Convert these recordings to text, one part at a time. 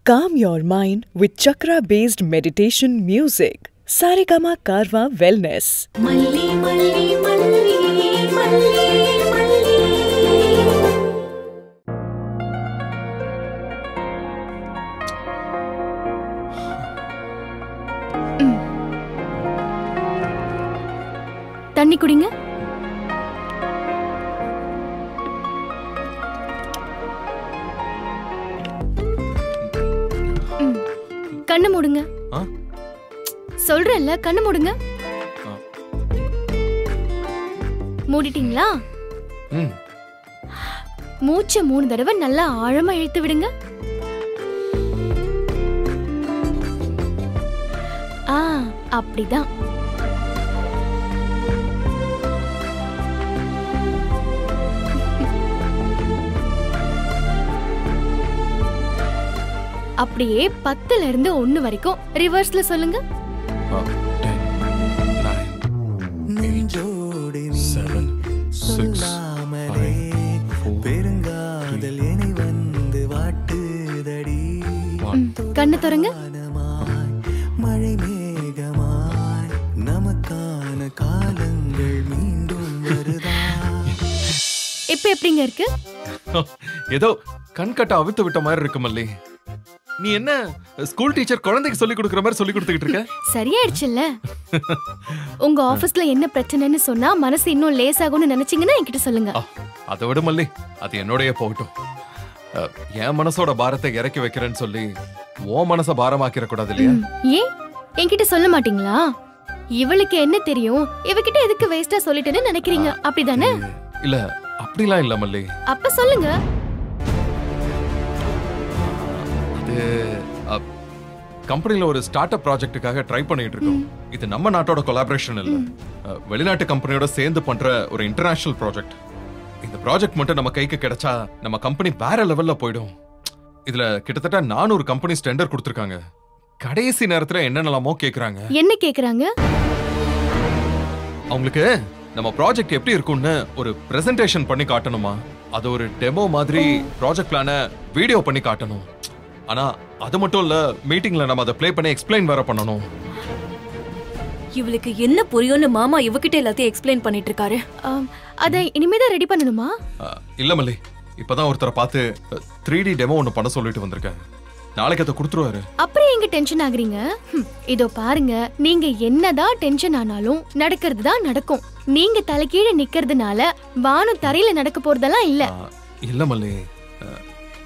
Calm your mind with chakra-based meditation music. Saregama Karwa Wellness. Malli, malli, malli, malli, malli. தண்ணி குடிங்க. கண்ணு மூடுங்க. சொல்றேன்ல, கண்ணு மூடுங்க. மூடிட்டீங்களா? மூச்சை 3 தடவை நல்லா ஆழமா இழுத்து விடுங்க. அப்படிதான். அப்படியே 10ல இருந்து 1 வரைக்கும் ரிவர்ஸ்ல சொல்லுங்க. 10 9 7 6 5 பெருங்காதல் என்னை வந்து வாட்டுதடி. கண்ணு திறங்க. மழை மேகமாய் நமக்கான காலங்கள் மீண்டும் வருதா. இப்ப எப்படிங்க இருக்கு? ஏதோ கண்கட்ட அவித்து விட்ட மாதிரி இருக்கு மல்லி. நீ என்ன ஸ்கூல் டீச்சர் குழந்தைக்கு சொல்லி கொடுக்கிற மாதிரி சொல்லி கொடுத்துக்கிட்டு இருக்க? சரியாயிடுச்சுல்ல. உங்க ஆபீஸ்ல என்ன பிரச்சனைன்னு சொன்னா மனசு இன்னும் லேசாகும்னு நினைச்சீங்கன்னா என்கிட்ட சொல்லுங்க. அதை விட மல்லி, அது என்னோடய போகட்டும். என் மனசோட பாரத்தை இறக்கி வைக்கிறேன்னு சொல்லி உன் மனச பாரமாக்கிற கூடாது இல்லையா? ஏன் என்கிட்ட சொல்ல மாட்டீங்களா? இவளுக்கு என்ன தெரியும், இவகிட்ட எதுக்கு வேஸ்டா சொல்லிட்டேன்னு நினைக்கிறீங்க, அப்படிதானே? இல்ல, அப்படிலாம் இல்ல மல்லி. அப்ப சொல்லுங்க. கம்பெனில ஒரு ஸ்டார்ட் அப் ப்ராஜெக்ட்டுக்காக ட்ரை பண்ணிட்டு இருக்கோம். இது நம்ம நாட்டோட கொலாபரேஷன் இல்ல, வெளிநாட்டு கம்பெனியோட சேர்ந்து பண்ற ஒரு இன்டர்நேஷனல் ப்ராஜெக்ட். இந்த ப்ராஜெக்ட் மட்டும் நம்ம கைக்கு கிடைச்சா நம்ம கம்பெனி வேற லெவல்ல போயிடும். இதுல கிட்டத்தட்ட 400 கம்பெனிஸ் டெண்டர் கொடுத்திருக்காங்க. கடைசி நேரத்துல என்னென்னலாமோ கேக்குறாங்க. என்ன கேக்குறாங்க? அவங்களுக்கு நம்ம ப்ராஜெக்ட் எப்படி இருக்கும்னு ஒரு பிரசன்டேஷன் பண்ணி காட்டணுமா, அது ஒரு டெமோ மாதிரி ப்ராஜெக்ட் பிளான வீடியோ பண்ணி காட்டணும். ஆனா அது மட்டும் இல்ல, மீட்டிங்ல நம்ம அதை ப்ளே பண்ணி எக்ஸ்பிளைன் வேற பண்ணணும். இவளுக்கு என்ன புரியும்னு மாமா இவகிட்ட எல்லாத்தையும் எக்ஸ்பிளைன் பண்ணிட்டு இருக்காரு. அத இனிமேதான் ரெடி பண்ணணுமா? இல்ல மல்லி, இப்பதான் ஒருத்தரை பார்த்து 3D டெமோ ஒன்னு பண்ண சொல்லிட்டு வந்திருக்கேன். நாளைக்கு அதை கொடுத்துருவாரு. அப்புறம் எங்க டென்ஷன் ஆகுறீங்க? இதோ பாருங்க, நீங்க என்னதான் டென்ஷன் ஆனாலும் நடக்கிறது தான் நடக்கும். நீங்க தலைகீழ நிக்கிறதுனால வானம் தரையில நடக்க போறதெல்லாம் இல்ல. இல்ல மல்லி,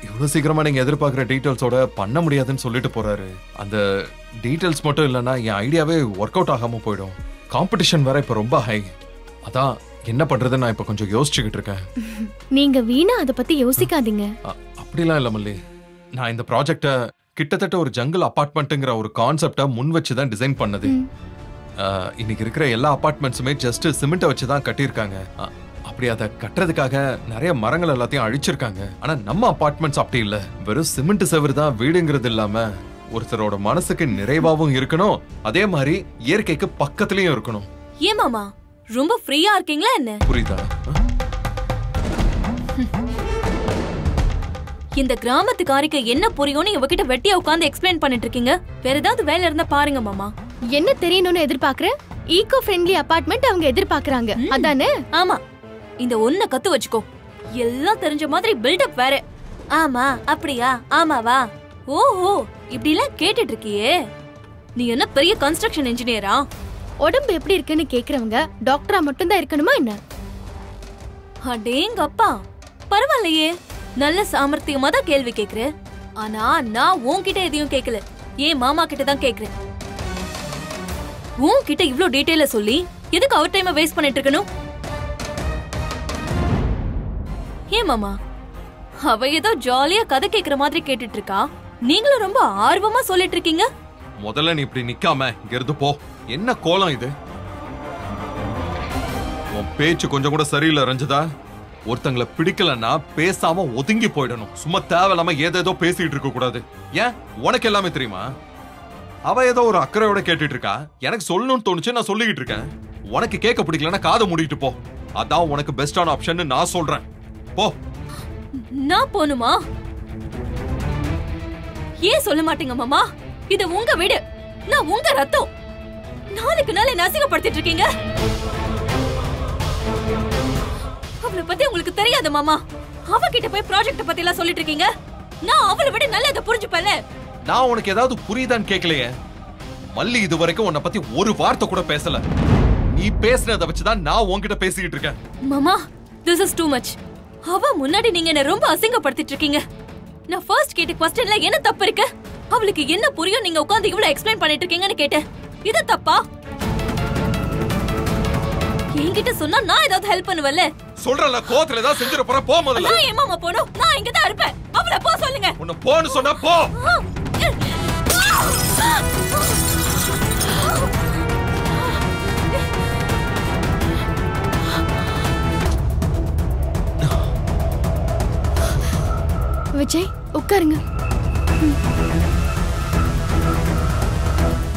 இவ்வளவு சீக்கிரமா நீங்க எதிர்பார்க்கிற டீடைல்ஸோட பண்ண முடியாதுன்னு சொல்லிட்டு போறாரு. அந்த டீடைல்ஸ் மட்டும் இல்லைன்னா என் ஐடியாவே ஒர்க் அவுட் ஆகாம போயிடும். காம்படிஷன் வேற இப்ப ரொம்ப ஹை. அதான் என்ன பண்றதுன்னு நான் இப்ப கொஞ்சம் யோசிச்சுக்கிட்டு இருக்கேன். நீங்க வீணா அதை பத்தி யோசிக்காதீங்க. அப்படிலாம் இல்ல மல்லி, நான் இந்த ப்ராஜெக்ட கிட்டத்தட்ட ஒரு ஜங்கிள் அபார்ட்மெண்ட்ங்கிற ஒரு கான்செப்டை முன் வச்சுதான் டிசைன் பண்ணது. இன்னைக்கு இருக்கிற எல்லா அபார்ட்மெண்ட்ஸுமே ஜஸ்ட் சிமெண்ட்டை வச்சுதான் கட்டியிருக்காங்க. அப்படி அதை கட்டுறதுக்காக நிறைய மரங்கள் எல்லாத்தையும் அழிச்சிருக்காங்க. ஆனா நம்ம அபார்ட்மெண்ட்ஸ் அப்படி இல்ல, வெறும் சிமெண்ட் செவரு தான் வீடுங்கிறது இல்லாம ஒருத்தரோட மனசுக்கு நிறைவாவும் இருக்கணும், அதே மாதிரி இயற்கைக்கு பக்கத்துலயும் இருக்கணும். ஏன் மாமா ரொம்ப ஃப்ரீயா இருக்கீங்களா என்ன? புரியுதா? இந்த கிராமத்துக்காரிக்கு என்ன புரியும்னு இவகிட்ட வெட்டியா உட்கார்ந்து எக்ஸ்பிளைன் பண்ணிட்டு இருக்கீங்க. வேற ஏதாவது வேலை இருந்தா பாருங்க மாமா. என்ன தெரியணும்னு எதிர்பார்க்கற? ஈகோ ஃப்ரெண்ட்லி அபார்ட்மெண்ட் அவங்க எதிர்பார்க்கறாங்க, அதானே? ஆமா, இந்த ஒன்ன கத்து வச்சுக்கோ. எல்லாம் தெரிஞ்ச மாதிரி பில்டப் வேற. ஆமா அப்படியா, ஆமாவா, ஓஹோ இப்படி எல்லாம் கேட்டுட்டு இருக்கியே. நீ என்ன பெரிய கன்ஸ்ட்ரக்ஷன் இன்ஜினியரா? உடம்பு எப்படி இருக்குன்னு கேக்குறவங்க டாக்டரா மட்டும் தான் இருக்கணுமா என்ன? அடேங்க அப்பா, பரவாயில்லையே, நல்ல சாமர்த்தியமா தான் கேள்வி கேக்குற. ஆனா நான் உன்கிட்ட எதையும் கேட்கல, ஏன் மாமா கிட்ட தான் கேக்குறேன். உன்கிட்ட இவ்ளோ டீடைலா சொல்லி எதுக்கு அவர் டைம் வேஸ்ட் பண்ணிட்டு இருக்கணும்? ஏன் மாமா, அவ ஏதோ ஜாலியா கதை கேக்குற மாதிரி கேட்டுட்டு இருக்கா, நீங்களும் ரொம்ப ஆர்வமா சொல்லிட்டு இருக்கீங்க. முதல்ல நீ இப்படி நிக்காம இங்க இருந்து போ. என்ன கோலம் இது? உன் பேச்சு கொஞ்சம் கூட சரியில்லை ரஞ்சிதா. ஒருத்தங்களை பிடிக்கலன்னா பேசாம ஒதுங்கி போயிடணும். சும்மா தேவையில்லாம ஏதேதோ பேசிட்டு இருக்க கூடாது. ஏன், உனக்கு எல்லாமே தெரியுமா? அவ ஏதோ ஒரு அக்கறையோட கேட்டுட்டு இருக்கா, எனக்கு சொல்லணும்னு தோணுச்சு, நான் சொல்லிக்கிட்டு இருக்கேன். உனக்கு கேட்க பிடிக்கலன்னா காதை மூடிட்டு போ. அதான் உனக்கு பெஸ்டான ஆப்ஷன் நான் சொல்றேன். போ. நான் போணுமா? ஏன் சொல்ல மாட்டீங்க மாமா? இது உங்க வீடு, நான் உங்க ரத்தம். நாளுக்கு நாள் என்ன அசிங்கப்படுத்திட்டு இருக்கீங்க. அவளை பத்தி உங்களுக்கு தெரியாது மாமா. அவகிட்ட போய் ப்ராஜெக்ட் பத்தி எல்லாம் சொல்லிட்டு இருக்கீங்க. நான் அவளை விட நல்லா இதை புரிஞ்சுப்பேன்ல. நான் உனக்கு ஏதாவது புரியுதான்னு கேட்கலையே. மல்லி இது வரைக்கும் உன்னை பத்தி ஒரு வார்த்தை கூட பேசல. நீ பேசுறத வச்சுதான் நான் உன்கிட்ட பேசிக்கிட்டு இருக்கேன். மாமா, this is too much. அவ முன்னாடி நீங்க என்ன ரொம்ப அசிங்கப்படுத்திட்டு இருக்கீங்க. நான் ஃபர்ஸ்ட் கேட்ட क्वेश्चनல என்ன தப்பு இருக்கு? அவளுக்கு என்ன புரியும் நீங்க உட்கார்ந்து இவ்வளவு எக்ஸ்பிளைன் பண்ணிட்டு இருக்கீங்கன்னு கேட்டேன். இது தப்பா? என்கிட்ட சொன்னா நான் ஏதாவது ஹெல்ப் பண்ணுவல்ல. சொல்றல கோவத்துல ஏதாவது செஞ்சிர போற. போ முதல்ல. நான் ஏன் மாமா போணும்? நான் இங்க தான் இருப்பேன். அவளை போ சொல்லுங்க. உன்னை போன்னு சொன்னா போ. விஜய் உட்காருங்க.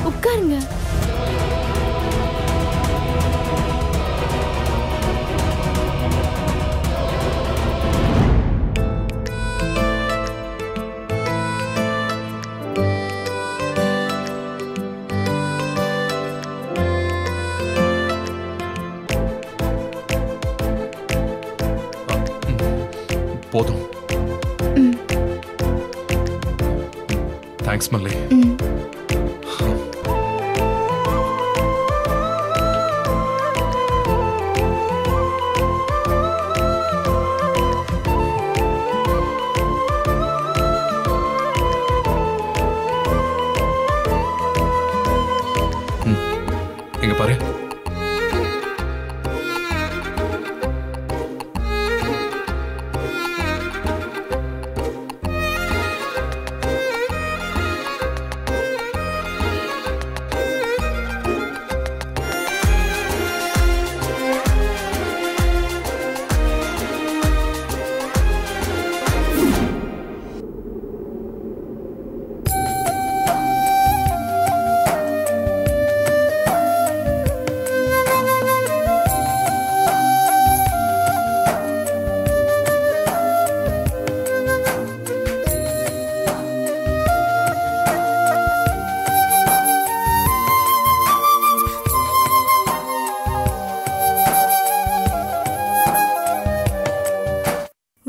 உட்காருங்க. போதும். தேங்க்ஸ் மல்லி. இங்க பாரு.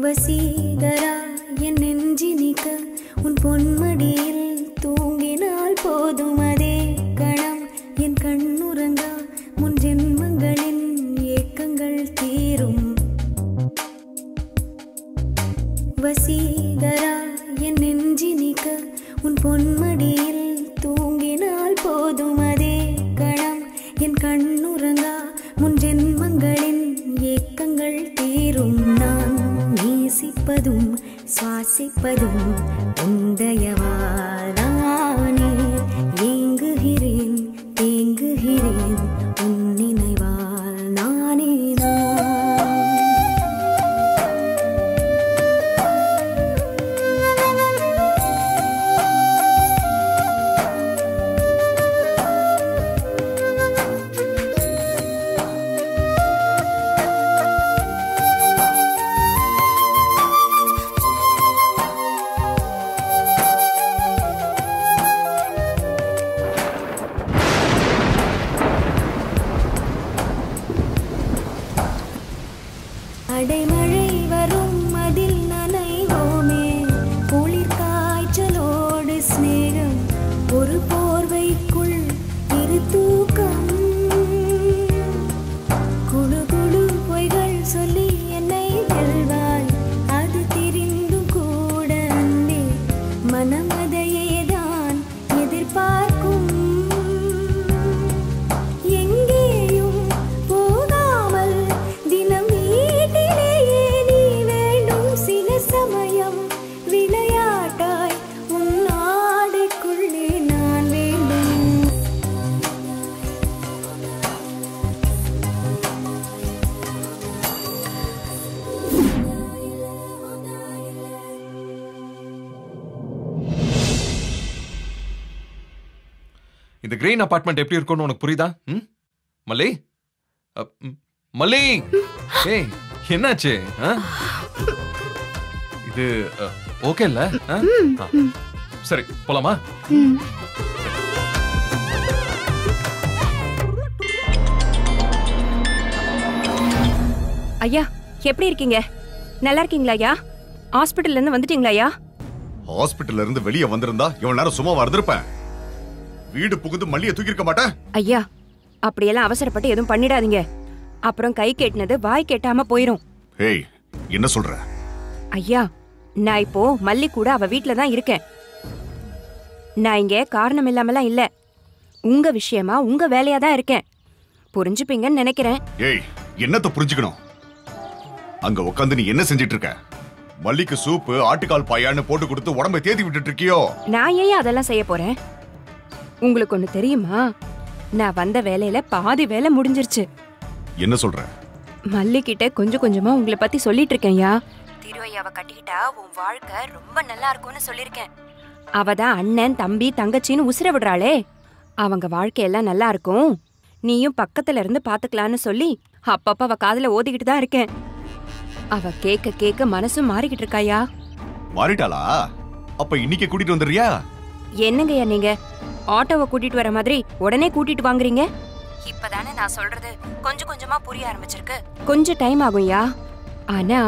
வசீகரா என் நெஞ்சினிக்க உன் பொன்மடியில் தூங்கினால் போதும் அதே கணம் என் கண்ணுறங்கா முன் ஜென்மங்களின் ஏக்கங்கள் தீரும். வசீகரா என் நெஞ்சினிக்க உன் பொன்மடியில் தூங்கினால் போதும் அதே கணம் என் கண்ணுறங்கா முன் ஜென்மங்களின் ஏக்கங்கள் தீரும். நான் நேசிப்பதும் சுவாசிப்பதும் உந்தயவாதானே. ஏங்குகிறேன் தேங்குகிறேன் உன் நினைவால் நானே நான். அடைமழை வரும் அதில் நனைவோமே. குளிர் காய்ச்சலோடு ஸ்நேகம் ஒரு போர்வைக்குள் இரு தூக்கம். குழு குழு பொய்கள் சொல்லி என்னை வெல்வாய். அது தெரிந்தும் கூட அன்பே மனம் அதையேதான் எதிர்பார்க்கும். எங்கேயும் போகாமல் தினம் வீட்டிலேயே நீ வேண்டும். சில சமயம் விளையாட்டாய் உன் ஆடைக்குள்ளே நான் வேண்டும். இந்த கிரீன் அபார்ட்மெண்ட் எப்படி இருக்கும்னு உனக்கு புரியுதா? மல்லி மல்லி, ஏய் என்னாச்சு? இது ஓகே இல்ல? சரி போலாமா? ஐயா எப்படி இருக்கீங்க? நல்லா இருக்கீங்களா ஐயா? ஹாஸ்பிடல்ல இருந்து வந்துட்டீங்களா ஐயா? ஹாஸ்பிடல்ல இருந்து வெளியே வந்திருந்தா இவன் நேரம் சும்மா வந்திருப்பேன். வீடு புகுந்து மல்லியை தூக்கி இருக்க மாட்டேன். ஐயா அப்படியெல்லாம் அவசரப்பட்டு எதுவும் பண்ணிடாதீங்க. அப்புறம் கை கேட்டினது வாய் கேட்டாம போயிரும். ஏய் என்ன சொல்ற? ஐயா நான் இப்போ மல்லி கூட அவ வீட்ல தான் இருக்கேன். நான் இங்க காரணம் இல்லாமலாம் இல்ல. உங்க விஷயமா உங்க வேலையா தான் இருக்கேன். புரிஞ்சுப்பீங்கன்னு நினைக்கிறேன். ஏய் என்னத்த புரிஞ்சுக்கணும்? அங்க உட்காந்து நீ என்ன செஞ்சிட்டு இருக்க? மல்லிக்கு சூப்பு ஆட்டுக்கால் பாயான்னு போட்டு கொடுத்து உடம்பை தேத்தி விட்டுட்டு இருக்கியோ? நான் ஏன் அதெல்லாம் செய்ய போறேன்? உங்களுக்கு ஒண்ணு தெரியுமா? நான் வந்த வேலையில பாதி வேலை முடிஞ்சிருச்சு. என்ன சொல்ற? மல்லி கிட்ட கொஞ்சம் கொஞ்சமா உங்களை பத்தி சொல்லிட்டு இருக்கேன்யா. திருவையாவ கட்டிக்கிட்டா உன் வாழ்க்கை ரொம்ப நல்லா இருக்கும்னு சொல்லிருக்கேன். அவதான் அண்ணன் தம்பி தங்கச்சின்னு உசிர விடுறாளே, அவங்க வாழ்க்கையெல்லாம் நல்லா இருக்கும், நீயும் பக்கத்துல இருந்து பாத்துக்கலான்னு சொல்லி அப்பப்ப அவ காதுல ஓதிக்கிட்டு தான் இருக்கேன். அவ கேட்க கேட்க மனசும் மாறிக்கிட்டு இருக்காயா. மாறிட்டாளா? அப்ப இன்னைக்கு கூட்டிட்டு வந்துறியா? என்னங்கய்யா நீங்க ஆட்டோவை கூட்டிட்டு வர மாதிரி உடனே கூட்டிட்டு வாங்குறீங்க? இப்பதானே நான் சொல்றது கொஞ்சம் கொஞ்சமா புரிய ஆரம்பிச்சிருக்கு. கொஞ்சம் டைம் ஆகும்யா. ஆனா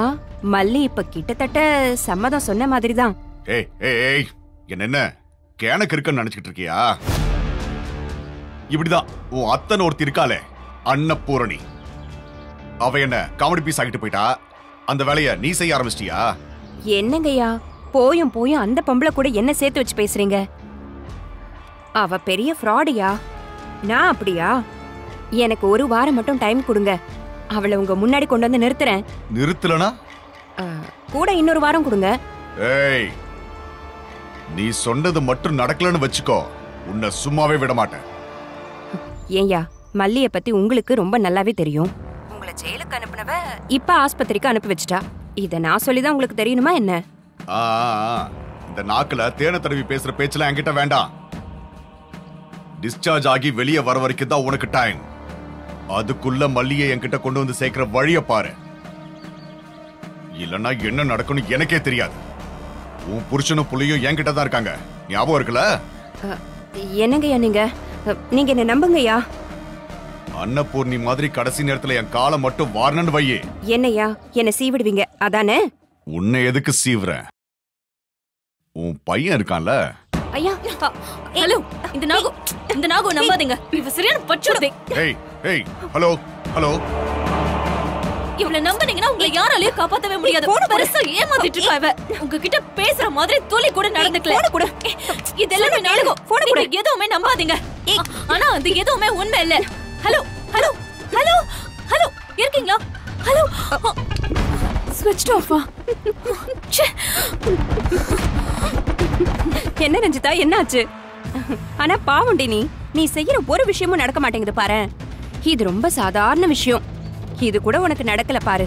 மல்லி இப்ப கிட்டத்தட்ட சம்மதம் சொன்ன மாதிரி தான். ஏய் ஏய் ஏய் என்ன கேனக்கு இருக்குன்னு நினைச்சிட்டு இருக்கியா? இப்படிதான் உன் அத்தனை ஒருத்தி இருக்காளே அன்னபூரணி, அவ என்ன காமெடி பீஸ் ஆகிட்டு போயிட்டா. அந்த வேலைய நீ செய்ய ஆரம்பிச்சிட்டியா? என்னங்கய்யா போயும் போயும் அந்த பொம்பளை கூட என்ன சேர்த்து வச்சு பேசுறீங்க? அவ பெரிய ஃப்ராடியா? நான் அப்படியா? எனக்கு ஒரு வாரம் மட்டும் டைம் கொடுங்க, அவளை உங்க முன்னாடி கொண்டு வந்து நிறுத்துறேன். நிறுத்தலனா கூட இன்னொரு வாரம் கொடுங்க. ஏய் நீ சொன்னது மட்டும் நடக்கலன்னு வச்சுக்கோ, உன்னை சும்மாவே விட மாட்டேன். ஏன்யா மல்லிய பத்தி உங்களுக்கு ரொம்ப நல்லாவே தெரியும். உங்களை ஜெயிலுக்கு அனுப்புனவ இப்ப ஆஸ்பத்திரிக்கு அனுப்பி வச்சுட்டா. இத நான் சொல்லிதான் உங்களுக்கு தெரியணுமா என்ன? இந்த நாக்குல தேனை தடவி பேசுற பேச்செல்லாம் என்கிட்ட வேண்டாம். டிஸ்சார்ஜ் ஆகி வெளியே வர வரைக்கும் தான் உனக்கு டைம். அதுக்குள்ள மல்லியை என்கிட்ட கொண்டு வந்து சேர்க்கிற வழிய பாரு, இல்லன்னா என்ன நடக்கும்னு எனக்கே தெரியாது. உன் புருஷனும் புள்ளியும் என்கிட்ட தான் இருக்காங்க, ஞாபகம் இருக்குல்ல? என்னங்கய்யா நீங்க என்ன நம்புங்கய்யா. அன்னபூர்ணி மாதிரி கடைசி நேரத்துல என் காலை மட்டும் வாரணன்னு வையே. என்னையா என்ன சீவிடுவீங்க அதானே? உன்னை எதுக்கு சீவுறேன்? உன் பையன் இருக்கான்ல. ஐயா ஹலோ, இந்த நாகு நம்பாதீங்க, இவ சரியான பச்சுடே. ஏய் ஏய் ஹலோ ஹலோ, இவள நம்புனீங்கன்னா உங்களை யாராலயும் காப்பாத்தவே முடியாது. பெருசா ஏமாத்திட்டு இருக்கா இவ. உங்ககிட்ட பேசுற மாதிரி துளி கூட நடந்துக்கல. கூட இதெல்லாம் நாடகம். நீங்க எதுவுமே நம்பாதீங்க. ஆனா அது எதுவுமே உண்மை இல்ல. ஹலோ ஹலோ ஹலோ ஹலோ இருக்கீங்களா? ஹலோ ஸ்விட்ச் ஆஃபா? என்ன ரஞ்சிதா என்னாச்சு? ஆனா பாவண்டி நீ செய்யற ஒரு விஷயமும் நடக்க மாட்டேங்குது பாரு. இது ரொம்ப சாதாரண விஷயம், இது கூட உனக்கு நடக்கல பாரு.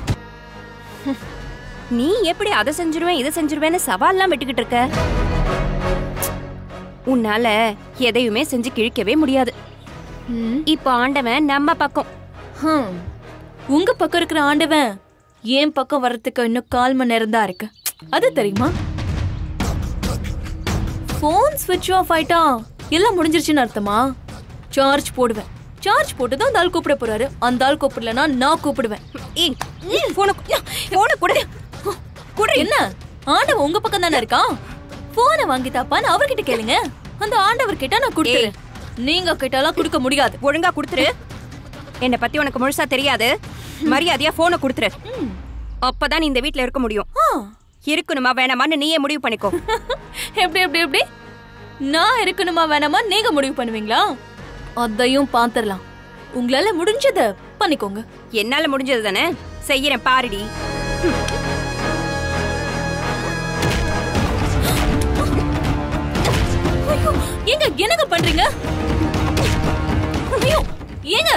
நீ எப்படி அதை செஞ்சிருவேன் இதை செஞ்சிருவேன்னு சவால்லாம் விட்டுக்கிட்டு இருக்க? உன்னால எதையுமே செஞ்சு கிழிக்கவே முடியாது. இப்ப ஆண்டவன் நம்ம பக்கம். உங்க பக்கம் இருக்கிற ஆண்டவன் என் பக்கம் வர்றதுக்கு இன்னும் 1/4 மணி நேரம் தான் இருக்கு. அது தெரியுமா? போன் ஸ்விட்ச் ஆஃப் ஆயிட்டா எல்லாம் முடிஞ்சிருச்சுன்னு அர்த்தமா? சார்ஜ் போடுவேன். சார்ஜ் போட்டு தான் அந்த ஆள் கூப்பிட போறாரு. அந்த ஆள் கூப்பிடலன்னா நான் கூப்பிடுவேன். என்ன ஆண்டவன் உங்க பக்கம் தானே இருக்கான்? போனை வாங்கி தாப்பான்னு அவர்கிட்ட கேளுங்க. அந்த ஆண்டவர் கிட்ட நான் கொடுத்துறேன். நீங்க கிட்டாலாம் கொடுக்க முடியாது. ஒழுங்கா கொடுத்துரு. என்ன பத்தி உனக்கு முழுசா தெரியாது. மரியாதையா போனை கொடுத்துரு. அப்பதான் நீ இந்த வீட்ல இருக்க முடியும். இருக்கணுமா வேணாமான்னு நீயே முடிவு பண்ணிக்கோ. எப்படி எப்படி எப்படி நான் இருக்கணுமா வேணாமா நீங்க முடிவு பண்ணுவீங்களா? அதையும் பாத்துரலாம். உங்களால முடிஞ்சத பண்ணிக்கோங்க. என்னால முடிஞ்சது தானே செய்யறேன் பாருடி. ஏங்க என்னங்க பண்றீங்க? ஐயோ ஏங்க,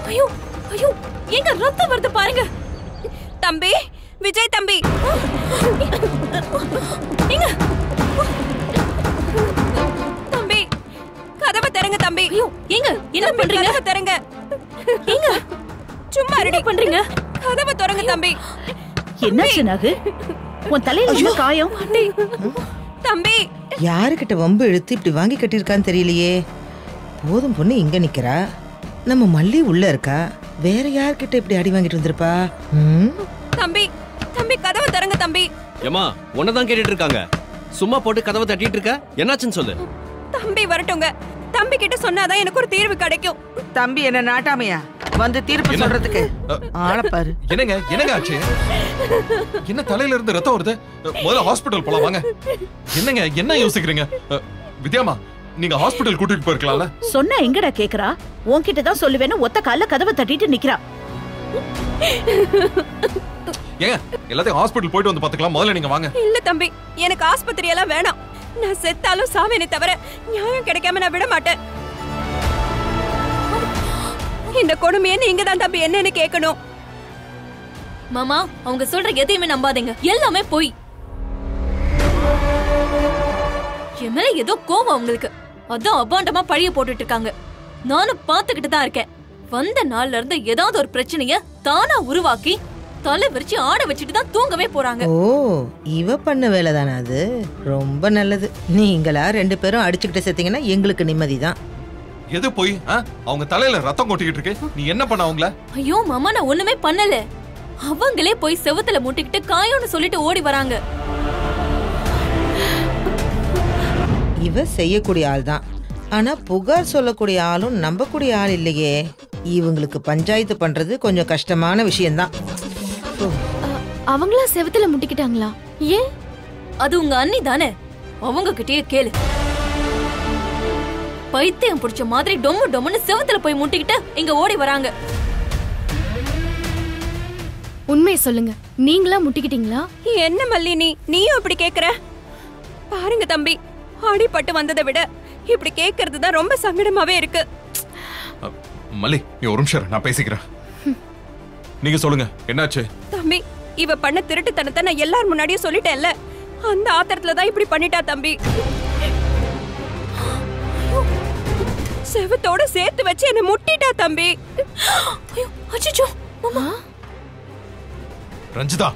ஐயோ ஐயோ ஏங்க ரத்தம் வருது பாருங்க. தம்பி விஜய் தம்பி, ஏங்க தம்பி கதவை திறங்க தம்பி. ஐயோ ஏங்க என்ன பண்றீங்க? கதவை திறங்க. ஏங்க சும்மா என்ன பண்றீங்க? கதவை திறங்க தம்பி. என்னாச்சு நாகு? உன் தலையில என்ன காயம்? தம்பி யாருக்கிட்ட வம்பு இழுத்து இப்படி வாங்கி கட்டியிருக்கான்னு தெரியலையே. போதும் பொண்ணு இங்க நிக்கிறா, நம்ம மல்லி உள்ள இருக்கா, வேற யார்கிட்ட இப்படி அடி வாங்கிட்டு வந்திருப்பா? தம்பி தம்பி கதவை தரங்க தம்பி. ஏமா உன்னதான் கேட்டுட்டு இருக்காங்க, சும்மா போட்டு கதவை தட்டிட்டு இருக்க, என்னாச்சுன்னு சொல்லு. தம்பி வரட்டுங்க, தம்பி கிட்ட சொன்னாதான் எனக்கு ஒரு தீர்வு கிடைக்கும். தம்பி என்ன நாட்டாமையா வந்து தீர்ப்பு சொல்றதுக்கு? ஆளப்பாரு. என்னங்க என்னங்க ஆச்சு? என்ன தலையில இருந்து ரத்தம் வருது? முதல்ல ஹாஸ்பிடல் போலாம் வாங்க. என்னங்க என்ன யோசிக்கிறீங்க? வித்யாமா நீங்க ஹாஸ்பிடல் கூட்டிட்டு போயிருக்கலாம்ல. சொன்னா எங்கடா கேக்குறா? உன்கிட்ட தான் சொல்லுவேன்னு ஒத்த கால்ல கதவை தட்டிட்டு நிக்கிறா. ஏங்க எல்லாத்தையும் ஹாஸ்பிடல் போயிட்டு வந்து பாத்துக்கலாம், முதல்ல நீங்க வாங்க. இல்ல தம்பி, எனக்கு ஆஸ்பத்திரி எல்லாம் வேணாம். நான் செத்தாலும் சாவேனே தவிர நியாயம் கிடைக்காம நான் விட மாட்டேன். இந்த கொடுமையை நீங்க தான் தம்பி என்னன்னு கேட்கணும். மாமா அவங்க சொல்ற எதையுமே நம்பாதீங்க, எல்லாமே போய். என் மேல ஏதோ கோவம் அவங்களுக்கு, அதான் அபாண்டமா பழிய போட்டுட்டு இருக்காங்க. நானும் பாத்துக்கிட்டு தான் இருக்கேன். வந்த நாள்ல இருந்து ஏதாவது ஒரு பிரச்சனைய தானா உருவாக்கி தலை விரிச்சு ஆட வச்சுட்டு தான் தூங்கவே போறாங்க. ஓ, இவ பண்ண வேலை தானே அது? ரொம்ப நல்லது. நீங்களா 2 பேரும் அடிச்சுக்கிட்டு செத்தீங்கன்னா எங்களுக்கு நிம்மதிதான். எது போய் அவங்க தலையில ரத்தம் கொட்டிக்கிட்டு இருக்கு, நீ என்ன பண்ண அவங்கள? ஐயோ மாமா நான் ஒண்ணுமே பண்ணல. அவங்களே போய் செவுத்துல முட்டிக்கிட்டு காயோன்னு சொல்லிட்டு ஓடி வராங்க. இவ செய்யக்கூடிய ஆள் தான், ஆனா புகார் சொல்லக்கூடிய ஆளும் நம்பக்கூடிய ஆள் இல்லையே. இவங்களுக்கு பஞ்சாயத்து பண்றது கொஞ்சம் கஷ்டமான விஷயம்தான். அவங்களா செவத்துல முட்டிக்கிட்டாங்களா? ஏன்? அது உங்க அண்ணி தானே, அவங்க கிட்டயே கேளு. பைத்தியம் பிடிச்ச மாதிரி டொம்மு டொம்முன்னு செவத்துல போய் முட்டிக்கிட்டு இங்க ஓடி வராங்க. உண்மையை சொல்லுங்க, நீங்களா முட்டிக்கிட்டீங்களா? என்ன மல்லி நீயும் இப்படி கேக்குற? பாருங்க தம்பி, அடிபட்டு வந்ததை விட இப்படி கேக்குறது தான் ரொம்ப சங்கடமாவே இருக்கு. மல்லி நீ ஒரு நிமிஷம் நான் பேசிக்கிறேன். நீங்க சொல்லுங்க என்னாச்சு? தம்பி இவ பண்ண திருட்டுத்தனத்தை நான் எல்லார் முன்னாடியும் சொல்லிட்டேன்ல, அந்த ஆத்திரத்துல தான் இப்படி பண்ணிட்டா தம்பி. செவத்தோட சேர்த்து வச்சு என்ன முட்டிட்டா தம்பி. அச்சச்சோ மாமா. ரஞ்சிதா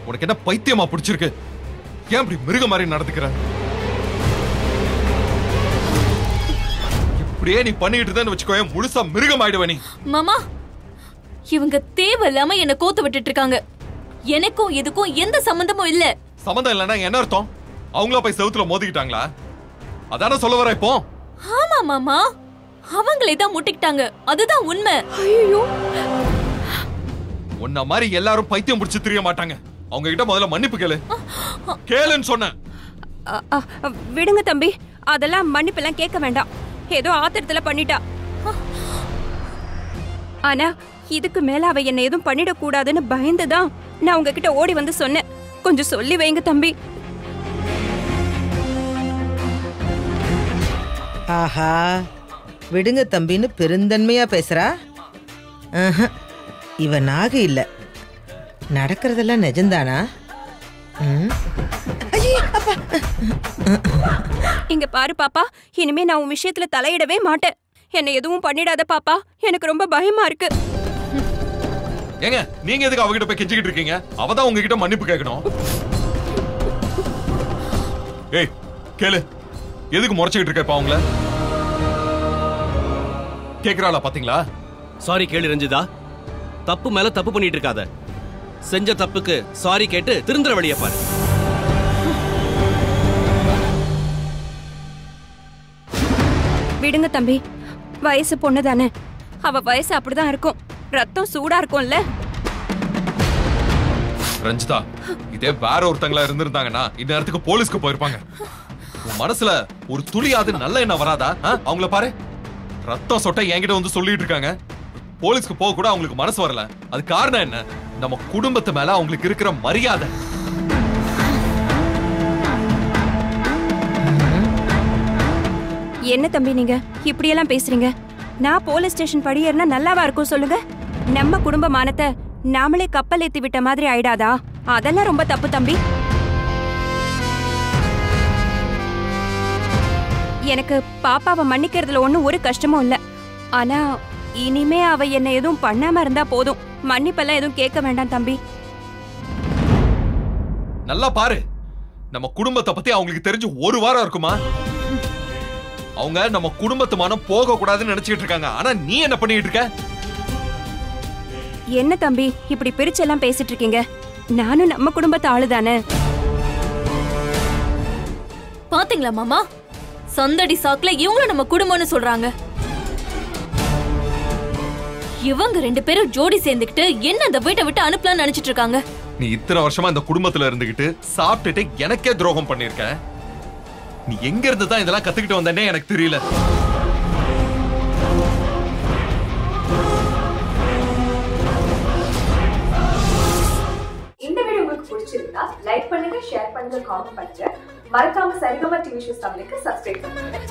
உனக்கு என்ன பைத்தியமா பிடிச்சிருக்கு? ஏன் இப்படி மிருக மாதிரி நடந்துக்கிற? இப்படியே நீ பண்ணிட்டு தான் வச்சுக்கோ, முழுசா மிருகம் ஆயிடுவ நீ. மாமா இவங்க தேவையில்லாம என்ன கோத்து விட்டுட்டு இருக்காங்க. எனக்கும் இதுக்கும் எந்த சம்பந்தமும் இல்ல. சம்பந்தம் இல்லன்னா என்ன அர்த்தம்? அவங்களா போய் செவுத்துல மோதிக்கிட்டாங்களா? அதான சொல்ல வர இப்போ? ஆமா மாமா, அவங்களே தான் முட்டிக்கிட்டாங்க, அதுதான் உண்மை. ஐயோ, உன்ன மாதிரி எல்லாரும் பைத்தியம் பிடிச்சு தெரிய மாட்டாங்க. அவங்க கிட்ட முதல்ல மன்னிப்பு கேளு. கேளுன்னு சொன்னேன். விடுங்க தம்பி, அதெல்லாம் மன்னிப்பு எல்லாம் கேட்க வேண்டாம். ஏதோ ஆத்திரத்துல பண்ணிட்டா. ஆனா இதுக்கு மேல அவ என்ன எதுவும் பண்ணிட கூடாதுன்னு பயந்துதான் நான் உங்ககிட்ட ஓடி வந்து சொன்னேன். கொஞ்சம் சொல்லி வைங்க தம்பி. ஆஹா, விடுங்க தம்பின்னு பெருந்தன்மையா பேசுறா. இவ நாக இல்ல, நடக்கிறதெல்லாம் நிஜம்தானா? இங்க பாரு பாப்பா, இனிமே நான் உன் விஷயத்துல தலையிடவே மாட்டேன். என்ன எதுவும் பண்ணிடாத பாப்பா, எனக்கு ரொம்ப பயமா இருக்கு. ஏங்க நீங்க எதுக்கு அவகிட்ட போய் கெஞ்சிக்கிட்டு இருக்கீங்க? அவதான் உங்ககிட்ட மன்னிப்பு கேட்கணும். ஏய் கேளு, எதுக்கு முறைச்சுக்கிட்டு இருக்க இப்ப அவங்கள? கேக்குறாளா பாத்தீங்களா? சாரி கேளு ரஞ்சிதா, தப்பு மேல தப்பு பண்ணிட்டு இருக்காத. செஞ்ச தப்புக்கு சாரி கேட்டு திருந்துற வழிய பாரு. விடுங்க தம்பி, வயசு பொண்ணு தானே, அவ வயசு அப்படிதான் இருக்கும். ரத்தம் சூடா இருக்கும்ல. ரஞ்சிதா, இதே வேற ஒருத்தங்களா இருந்திருந்தாங்கன்னா இந்த நேரத்துக்கு போலீஸ்க்கு போயிருப்பாங்க. உன் மனசுல ஒரு துளியாவது நல்ல எண்ணம் வராதா? அவங்கள பாரு, ரத்தம் சொட்ட என்கிட்ட வந்து சொல்லிட்டு இருக்காங்க. போலீஸ்க்கு போக கூட அவங்களுக்கு மனசு வரல. அது காரணம் என்ன? நம்ம குடும்பத்து மேல அவங்களுக்கு இருக்கிற மரியாதை. என்ன தம்பி நீங்க இப்படி எல்லாம் பேசுறீங்க? நான் போலீஸ் ஸ்டேஷன் படியேறினா நல்லாவா இருக்கும் சொல்லுங்க? நம்ம குடும்ப மானத்தை நாமளே கப்பல் ஏத்தி விட்ட மாதிரி ஆயிடாதா? அதெல்லாம் ரொம்ப தப்பு தம்பி. எனக்கு பாப்பாவை மன்னிக்கிறதுல ஒண்ணும் ஒரு கஷ்டமும் இல்ல. ஆனா இனிமே அவ என்ன எதுவும் பண்ணாம இருந்தா போதும். மன்னிப்பெல்லாம் எதுவும் கேட்க வேண்டாம் தம்பி. நல்லா பாரு, நம்ம குடும்பத்தை பத்தி அவங்களுக்கு தெரிஞ்சு ஒரு வாரம் இருக்குமா? அவங்க நம்ம குடும்பத்து மனம் போக கூடாதுன்னு நினைச்சிட்டு இருக்காங்க. ஆனா நீ என்ன பண்ணிட்டு இருக்க? என்ன தம்பி இப்படி பிரிச்செல்லாம் பேசிட்டு இருக்கீங்க? நானும் நம்ம குடும்பத்து ஆளுதானே. பாத்தீங்களா மாமா, சந்தடி சாக்குல இவங்களும் நம்ம குடும்பம்னு சொல்றாங்க. இவங்க 2 பேரும் ஜோடி சேர்ந்துக்கிட்டு என்ன அந்த வீட்டை விட்டு அனுப்பலாம்னு நினைச்சிட்டு இருக்காங்க. நீ இத்தனை வருஷமா இந்த குடும்பத்துல இருந்துகிட்டு சாப்பிட்டுட்டு எனக்கே துரோகம் பண்ணிருக்க. நீ எங்க இருந்து தான் இதெல்லாம் கத்துக்கிட்டு வந்தேனே எனக்கு தெரியல. இந்த வீடியோ உங்களுக்கு பிடிச்சிருந்தா லைக் பண்ணுங்க, ஷேர் பண்ணுங்க, காமெண்ட் பண்ணுங்க. மறக்காம சரிகமா டிவி ஷோஸ் தமிழுக்கு சப்ஸ்கிரைப் பண்ணுங்க.